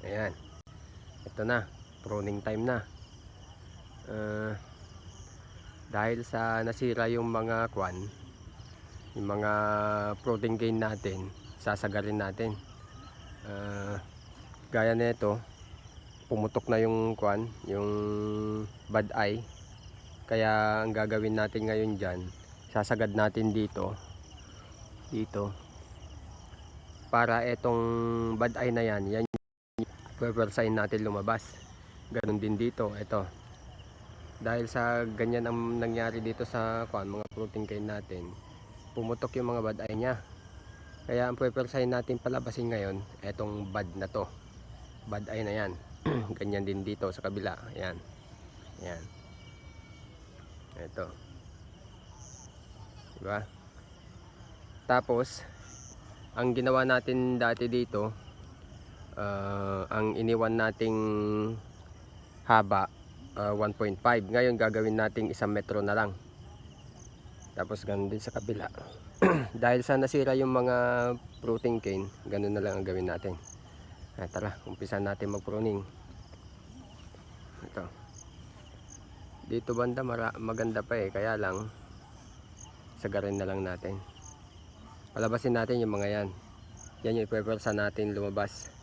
Ayan, ito na, pruning time na. Dahil sa nasira yung mga kwan, yung mga protein gain natin, sasagarin natin. Gaya nito, pumutok na yung kwan, yung bad eye. Kaya ang gagawin natin ngayon dyan, sasagad natin dito para etong bad eye na yan pwersahin natin lumabas. Ganun din dito, ito. Dahil sa ganyan ang nangyari dito sa mga protein kain natin, pumutok yung mga bad eye nya. Kaya ang pwersahin natin palabasin ngayon, etong bad na to. Bad eye na yan. Ganyan din dito sa kabila. Ayan. Ayan. Ito. Diba? Tapos, ang ginawa natin dati dito, ang iniwan nating haba 1.5. Ngayon gagawin nating 1 metro na lang. Tapos ganun din sa kabila. Dahil sa nasira yung mga protein cane, ganun na lang ang gawin natin. Tara, umpisan natin mag-pruning. Ito. Dito banda maganda pa kaya lang sagarin na lang natin. Palabasin natin yung mga yan. Yan yung ipepwersa natin lumabas.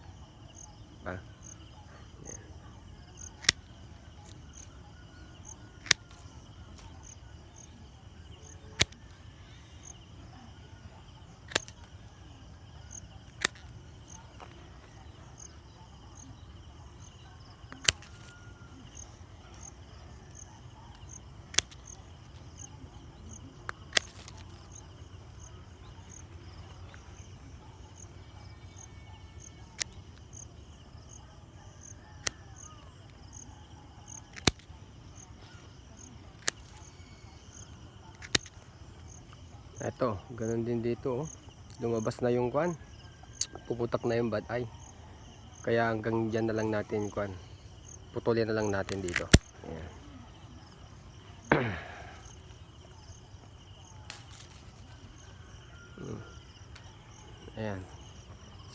Ito, ganun din dito. Lumabas na yung kwan. Puputak na yung bad eye. Kaya hanggang dyan na lang natin kwan. Putulin na lang natin dito. Ayan. Ayan.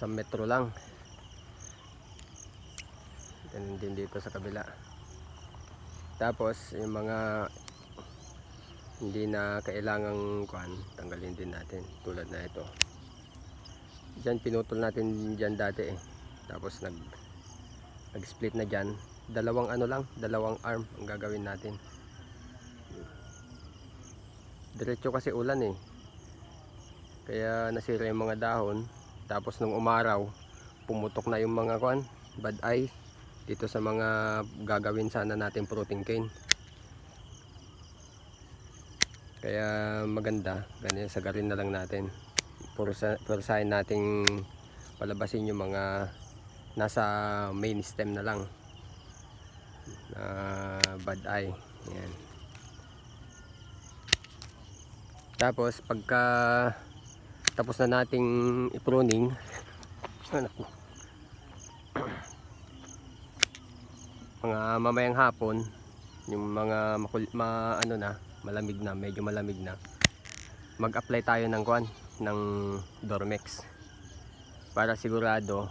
1 metro lang. Ganun din dito sa kabila. Tapos yung mga hindi na kailangang kwan, tanggalin din natin tulad na ito. Diyan pinutol natin diyan dati Tapos nag-split na diyan. Dalawang dalawang arm ang gagawin natin. Diretso kasi ulan Kaya nasira yung mga dahon. Tapos nung umaraw, pumutok na yung mga kwan, bad eye dito sa mga gagawin sana natin protein cane. Kaya maganda, ganyan sagarin na lang natin. Pwersahin nating palabasin yung mga nasa main stem na lang. Bad eye. Ayan. Tapos pagka tapos na nating i-pruning, mga mamayang hapon, yung mga malamig na, medyo malamig na, mag-apply tayo ng ng Dormex para sigurado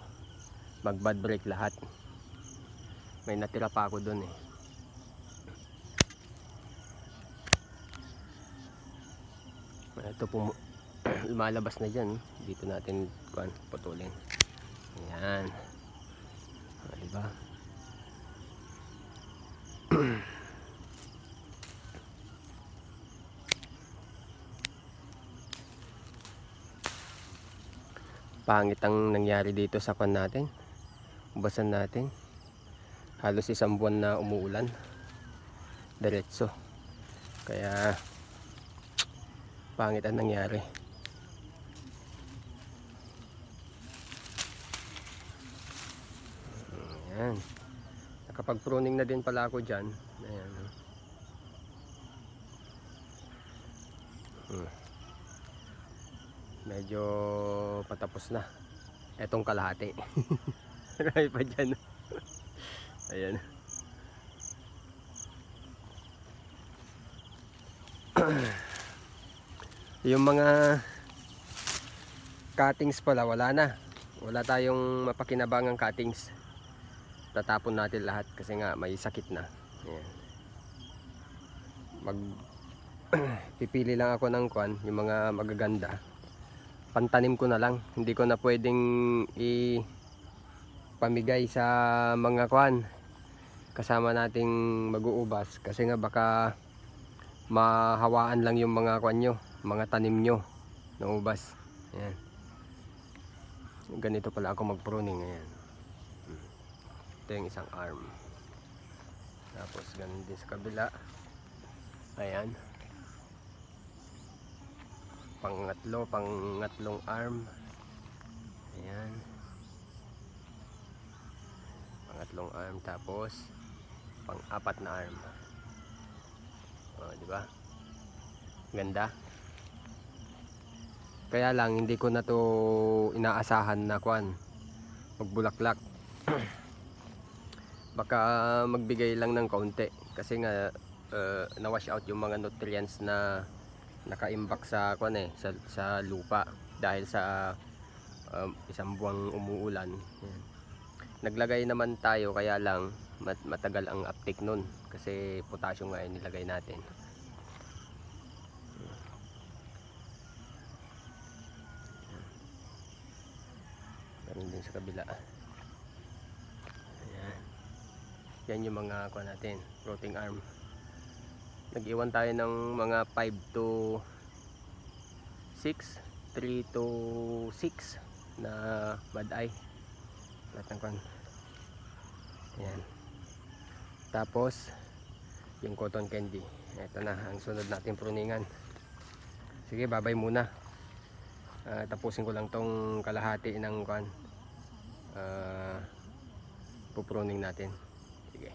mag-bad break lahat. May natira pa ako dun Ito lumalabas na dyan. Dito natin putulin. Ayan. Diba? Pangit ang nangyari dito sa natin. Ubasan natin. Halos 1 buwan na umuulan. Diretso. Kaya pangit ang nangyari. Ayan. Nakapag-pruning na din pala ako dyan. Ayan. Medyo patapos na. Etong kalahati. Marami pa dyan. Ayan. Yung mga cuttings pala wala na. Wala tayong mapakinabangang cuttings. tatapon natin lahat kasi nga may sakit na. Ayan. Pipili lang ako ng kwan, yung mga magaganda. Pantanim ko na lang. Hindi ko na pwedeng pamigay sa mga kwan kasama nating mag-uubas kasi nga baka mahawaan lang yung mga kwan nyo, mga tanim nyo ng ubas. Ayan. Ganito pala ako mag-pruning. Ayan. Ito yung isang arm. Tapos ganun din sa kabila. Ayan. Pangatlong arm. Ayan. Pangatlong arm, tapos pang-apat na arm. Oh, di ba? Ganda. Kaya lang hindi ko na to inaasahan na kwan magbulaklak. Baka magbigay lang ng kaunti kasi nga na-wash out yung mga nutrients na nakaimbak sa kwan sa lupa dahil sa isang buwang umuulan. Yan. Naglagay naman tayo kaya lang matagal ang uptake nun kasi potassium nga yung nilagay natin. Ganun din sa kabila. Ayan. Yan yung mga kuha natin, rotting arm. Nag-iwan tayo ng mga 5 to 6, 3 to 6 na bad eye. Lahat ng kuha. Ayan. Tapos yung cotton candy. Ito na ang sunod natin pruningan. Sige, bye-bye muna. Tapusin ko lang tong kalahati ng kuan. Pupruning natin. Sige.